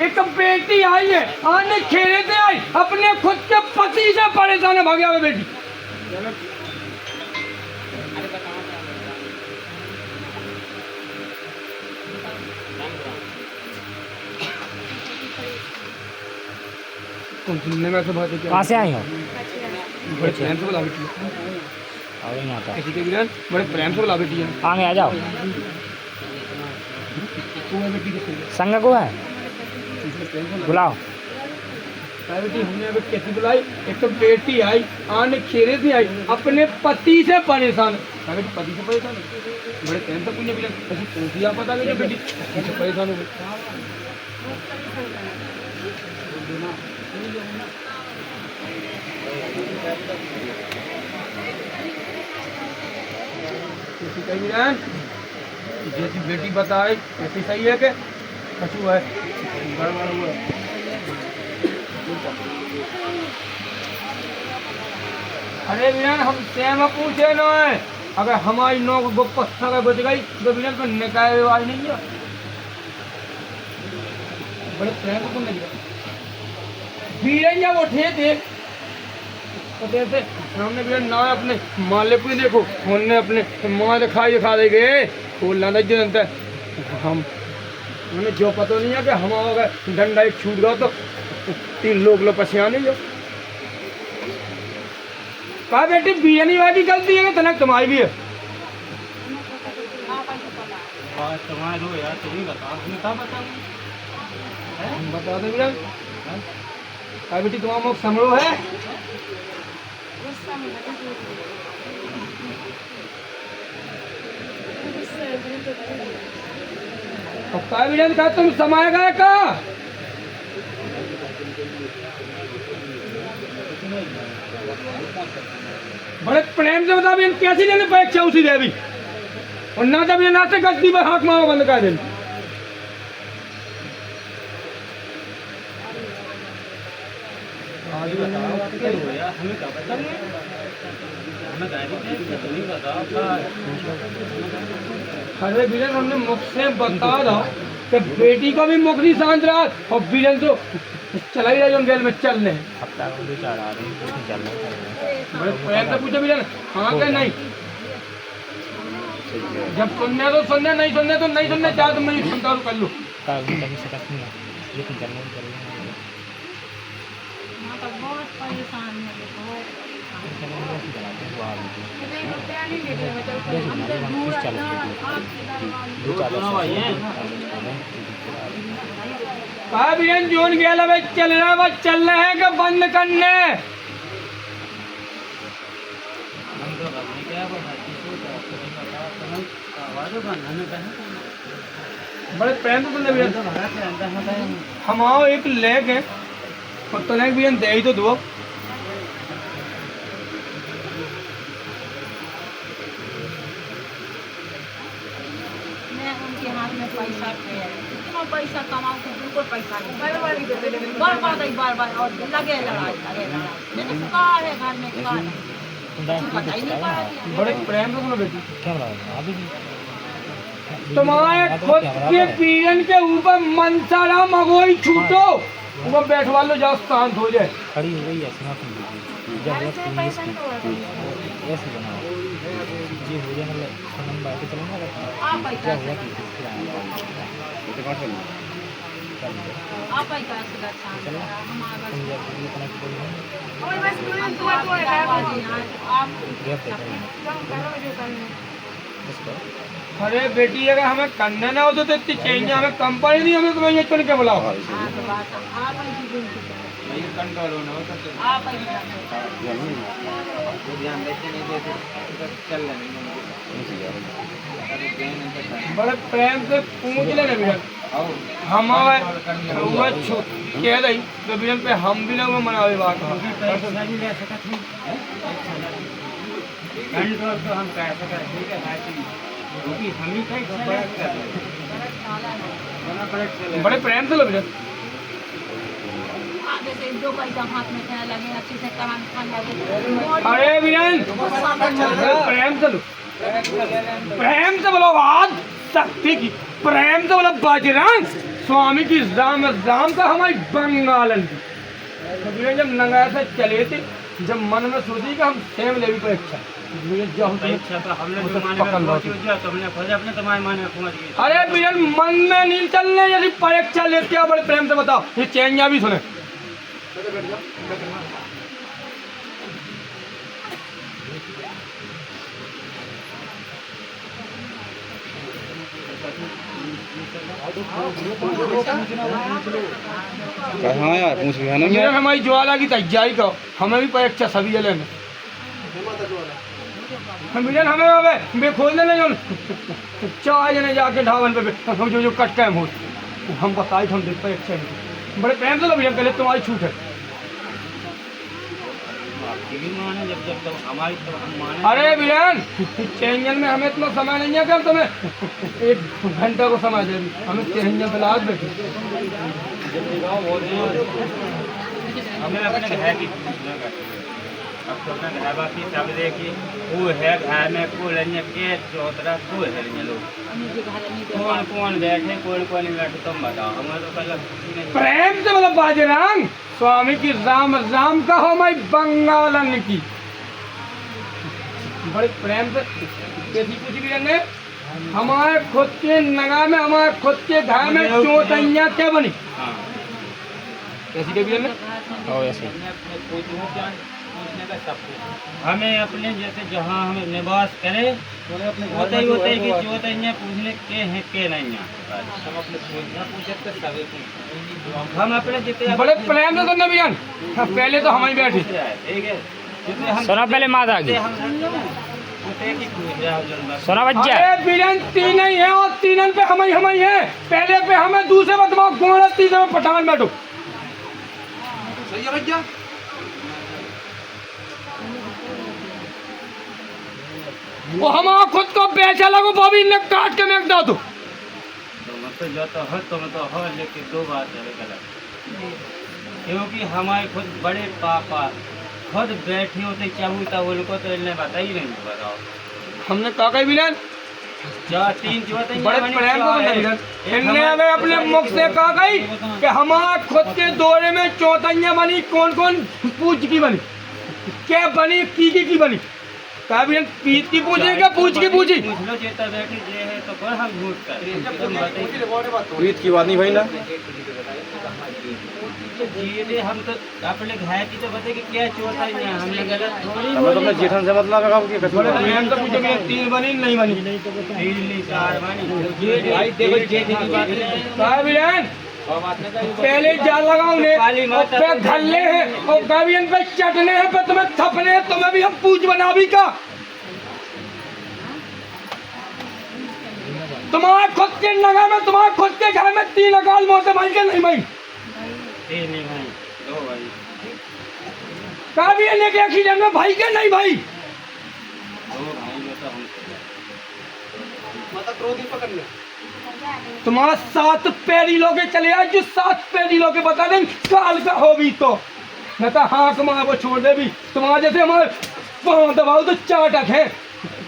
एक बेटी आई है आने खेले से आई अपने खुद के पति से परेशान है भाग्या में बेटी सुनने में ऐसा बात है कहाँ से आई हो? बड़े प्रेम से बुला बेटी है और यहाँ का किसी के बिना बड़े प्रेम से बुला बेटी है आगे आ जाओ। तू है बेटी किसके लिए? संग को है इसलिए प्रेम से बुलाओ। बेटी हमने अभी कैसी बुलाई एक तो बेटी आई आने खेले से आई अपने पति से परेशान है बेटी पति से परेशान है बड़े प्रेम से पूछने बिना ऐसी पूछी आप बता दीजिए बेटी पति से परेशान हो गई किसी कही ना जैसी बेटी बताए ऐसी सही है कि कछु है गड़बड़ हुआ अरे वीरन हम सेम पूछे न है अगर हमारी नौ को पत्थर का बच गई तो वीरन को निकाय आवाज नहीं है बड़े प्रेम को नहीं वीरन जब उठे थे तो जैसे हमने वीरन ना अपने मालिक भी देखो हमने अपने माँ दिखाई दिखा दे गए खोलना था जनता हम हमें जो पता नहीं है कि हम अगर डंडा एक छूट गया तो 3 लोग पछियाने जो कहा बेटी बिरयानी वाली गलती है कि तनक तुम्हारी भी है तुम्हारे दो यार तुम ही बताओ तुम्हें क्या बताओ बता दो बेटा कहा बेटी तुम्हारा मुख समरो है कहा बेटा कहा तुम समाएगा का बड़े प्रेम से बता बेन कैसी लेने परीक्षा उसी दे अभी और ना जब ये नाटक गलती पर हाथ मारो बंद कर देना हमें क्या पता हमें नहीं बताओ अरे बीरन हमने मुख से बता रहा कि बेटी को भी मुख नहीं शांत रहा और बीरन तो चला ही रहा जो गेल में चल रहे बड़े प्रेम से पूछो बीरन हाँ क्या नहीं जब सुनने तो सुनने नहीं सुनने तो नहीं सुनने चाहे तो मैं सुनता हूँ कर लो बहुत परेशान कहा बीरन जोन गेल अब चल रहा है चल रहे हैं कि बंद करने बड़े प्रेम से सुनने बीरन हम आओ एक लेग है और तने बीरन दे ही तो दो मैं उनके हाथ में पैसा है कितना पैसा कमाऊं तो बिल्कुल पैसा नहीं बार बार और लगे लड़ाई मैंने कहा है घर में कहा पता ही नहीं पड़ा बड़े प्रेम से सुनो बेटी क्या अभी तुम्हारे खुद के पीरन के ऊपर मनसारा मगोई छूटो ऊपर बैठवा लो जाओ शांत हो जाए खड़ी हो गई है सुना सुन लीजिए जब ऐसे बनाओ ये हो जाए मतलब सनम बैठ के चलेंगे क्या हुआ आप ही का चलो तुम जब कनेक्ट करो अरे बेटी अगर हमें करना ना हो तो इतनी चाहिए हमें कंपनी नहीं हमें तुम्हें ये चुन के बुलाओ कंट्रोल होना हो सकता आप ध्यान देते नहीं देते चल बड़े प्रेम से पूछ लेना बीरन हम कह रही तो बीरन पे हम भी लोग मनावे बात कंट्रोल तो हम कर सकते ठीक है क्योंकि हम ही बड़े प्रेम से लो बीरन दो पैसा हाथ में खाने लगे अच्छे से करान खाने लगे अरे बीरन प्रेम से लो प्रेम से बोलो आज शक्ति की प्रेम से बोलो बजरंग स्वामी की राम राम का हमारी बंगालन की तो भैया जब नंगा से चले थे, जब मन में सोची कि हम सेम लेवी परीक्षा परीक्षा तो हमने जो माने में पहुंच गया, तो हमने खोजे अपने तुम्हारे माने में पहुंच गए। अरे भैया मन में नहीं चलने, यदि परीक्षा लेते हो बड़े प्रेम से बताओ, ये चैनिया भी सुने। हाँ यार पूछ लिया ना ये हमारी ज्वाला की तैयारी करो, हमें भी परीक्षा सभी जले में हम भैया हमें बे खोल देने जो 4 जने जाके ढावन पे हम जो कट टाइम हो हम बताए हम देख परीक्षा नहीं बड़े प्रेम से तो भैया पहले तुम्हारी छूट है। आपकी भी माने जब जब तक हमारी तो हम माने। अरे बिरन चेंजन में हमें इतना समय नहीं है, कर तुम्हें 1 घंटा को समय दे दी, हमें चेंजन पे लाद बैठे। हमें अपने घर की अब तो अपना घर बाकी सब देखिए, वो है घर में को लेने के चौतरा को है लोग कौन कौन बैठे कौन कौन नहीं बैठे तुम बताओ, हमें तो कल प्रेम से मतलब बाजरंग स्वामी की राम राम का हो मैं बंगालन की बड़े प्रेम से कैसी पूछी भी ने हमारे खुद के नगा में हमारे खुद के घर में चौतैया क्या बनी कैसी के भी ने हमें अपने जैसे जहाँ हमें निवास करें होते ही कि चौतैया पूछने के हैं के नहीं है, हम अपने जितने बड़े प्रेम से सुनने बियान पहले तो हमारी बैठी ठीक है जितने हम सोना पहले माता आगे सोना बच्चा अरे बिरन 3 ही है और 3 पे हम ही है, पहले पे हमें दूसरे बताओ कौन है, तीसरे में पठान बैठो। सही है भैया वो हमारा खुद को बेचा लगो बॉबी ने काट के मैं दो जो तो हो लेकिन 2 बात है गलत, क्योंकि हमारे खुद बड़े पापा खुद बैठे होते चाहूता उनको तो इन्हें बता ही नहीं, बताओ हमने कहा कहीं बिरन 3 चौतैया बड़े प्रेम को बिरन इनने हमें अपने मुख से कहा गई कि हमारा खुद के दौरे में चौतैया बनी, कौन कौन पूछ की बनी, क्या बनी की बनी कहा बिरन पीत की पूछी क्या पूछ की पूछी लो जेता बैठी जे है तो पर हम झूठ कर प्रीत की बात नहीं भाई ना जी हम तो अपने घर की तो बता कि क्या चौतैया हमने गलत थोड़ी हमें तो अपने जेठन से मतलब है कि बड़े प्रेम से पूछे बिरन 3 बनी नहीं बनी 3 नहीं 4 बनी ये भाई देखो जेठ की बात है कहा बिरन पहले जाल लगाओ ने पे घल्ले हैं और गावियन पे चटने हैं पे तुम्हें थपने हैं, तुम्हें भी हम पूछ बना भी का तुम्हारे खुद के नगर में तुम्हारे खुद के घर में 3 अकाल मौतें भाई के नहीं भाई 3 नहीं भाई 2 भाई गावियन ने क्या खिले में भाई के नहीं भाई 2 भाई जो तो हम मतलब क्रोधी पकड़ने तुम्हारा 7 पैरी लोगे चले आए, जो 7 पैरी लोगे बता दें काल का हो भी तो मैं तो हाँ कमा वो छोड़ दे भी तुम्हारा जैसे हमारे पाँव दबाओ तो 4 टक है,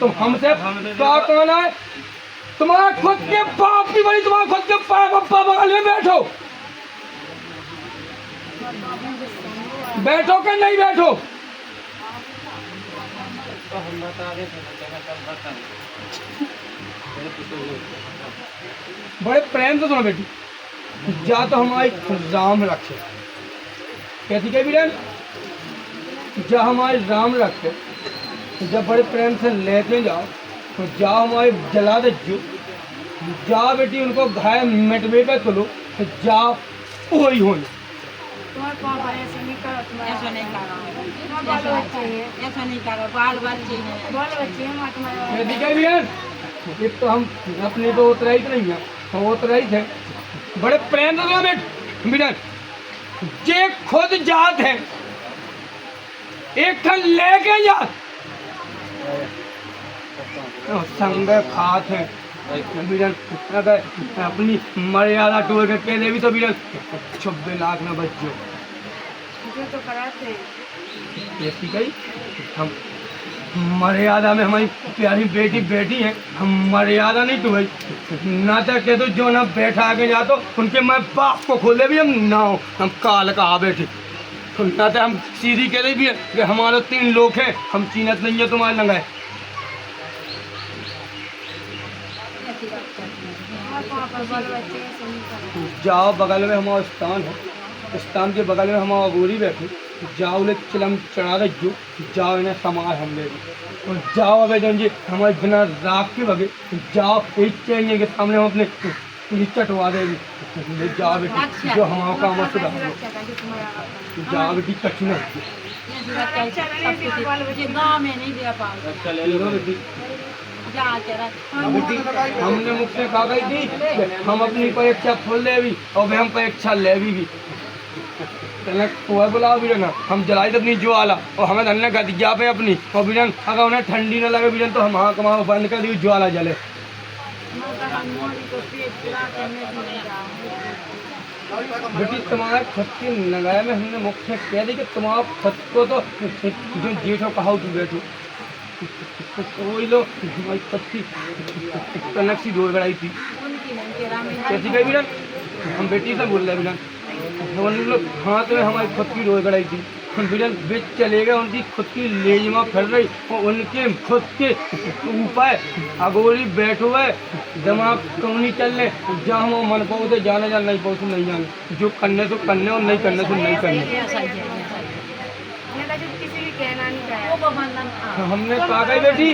तुम हमसे क्या कहना है, तुम्हारा खुद के बाप भी बड़ी, तुम्हारा खुद के पापा बगल में बैठो बैठो कि नहीं बैठो तो हम बता दे तब बता बड़े प्रेम से सुनो बेटी, जा तो हमारी राम रखे कैसी कह भी जा हमारे राम रखे, जब बड़े प्रेम से लेते जाओ तो जाओ हमारे जला दे जो जाओ बेटी उनको घाय मिटवे पे तुलो तो जाओ वही हो तुम्हारे पापा ऐसे नहीं करो, ऐसा नहीं करो, ऐसा नहीं करो, बाल बच्चे हैं कैसी कह भी एक तो हम अपने तो उतरा ही नहीं है तो उतरा ही थे बड़े प्रेम से बेट बिरन जे खुद जात है एक खन लेके जात संग खात है बिरन अगर अपनी मर्यादा टोल के कह दे भी तो बिरन 26 लाख में बच जो तो कराते ऐसी गई हम मर्यादा में हमारी प्यारी बेटी बैठी है, हम मर्यादा नहीं तू भाई ना तक तो जो ना बैठा आगे जा तो उनके मैं बाप को खोले भी हम ना हो, हम काल कहा बैठे तो ना तो हम सीधी कह रही भी है कि हमारे 3 लोग हैं, हम चीनत नहीं है तुम्हारे लंगाए। जाओ बगल में हमारा स्थान है, स्थान के बगल में हमारा गोरी बैठे, जाओ उन्हें चिलम चढ़ा दे जो, जाओ इन्हें समार हम ले और जाओ अबे जन जी हमारे बिना राख के बगे, जाओ एक चाहिए के सामने हम अपने पुलिस चटवा देगी, जाओ बेटी जो हमारा काम है सुधा जाओ बेटी कठिन गाँव में नहीं दे पाओगे बेटी। जा तेरा बेटी हमने मुझसे कहा गई थी कि हम अपनी परीक्षा खोल ले भी और वे हम परीक्षा ले भी बुलाओ बीरन हम जलाई तो अपनी ज्वाला और हमें धनने गदिया पे अपनी और बीरन अगर उन्हें ठंडी न लगे बीरन तो हम हाँ कमाओ बंद कर दी ज्वाला जले। बेटी तुम्हारे खुद की नगाए में हमने मुख से कह दी कि तुम्हारा खुद को तो जो जेठो कहा तू बैठो वही लो हमारी खुद की कनक सी डोर गड़ाई थी कैसी गई बीरन हम बेटी से बोल रहे बीरन लोग हाथ में हमारी खुद की डोर गड़ाई थी बीरन बेच चले गए उनकी खुद की लेजमा फैल रही और उनके खुद के ऊपर अगोरी बैठे हुए दिमाग क्यों नहीं चल रहे जहाँ हम मन पाओ तो जाने जान नहीं पाओ तो नहीं जाने जो करने तो करने और नहीं करने तो नहीं करने। हमने कहा गई बेटी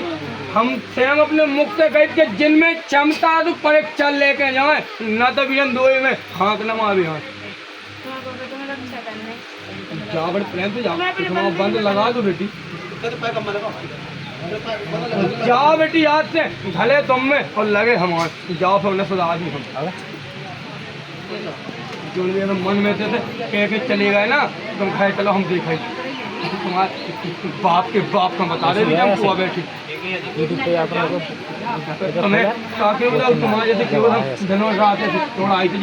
हम स्वयं अपने मुख से कह के जिनमें क्षमता तो परीक्षा लेके जाए न तो बीरन दो में हाँक न मारे यहाँ जाओ बड़े प्रेम से जाओ बंद लगा दो बेटी जाओ बेटी याद से ढले तुम में और लगे हमारे जाओ फिर उन्हें सुधार दी हम जो मन में थे कह के चले गए ना तुम खाए चलो हम देखे तुम्हारे बाप के बाप का बता दे हम हुआ बैठी हमें ताकि तुम्हारे जैसे केवल हम धनों रात थोड़ा आई थी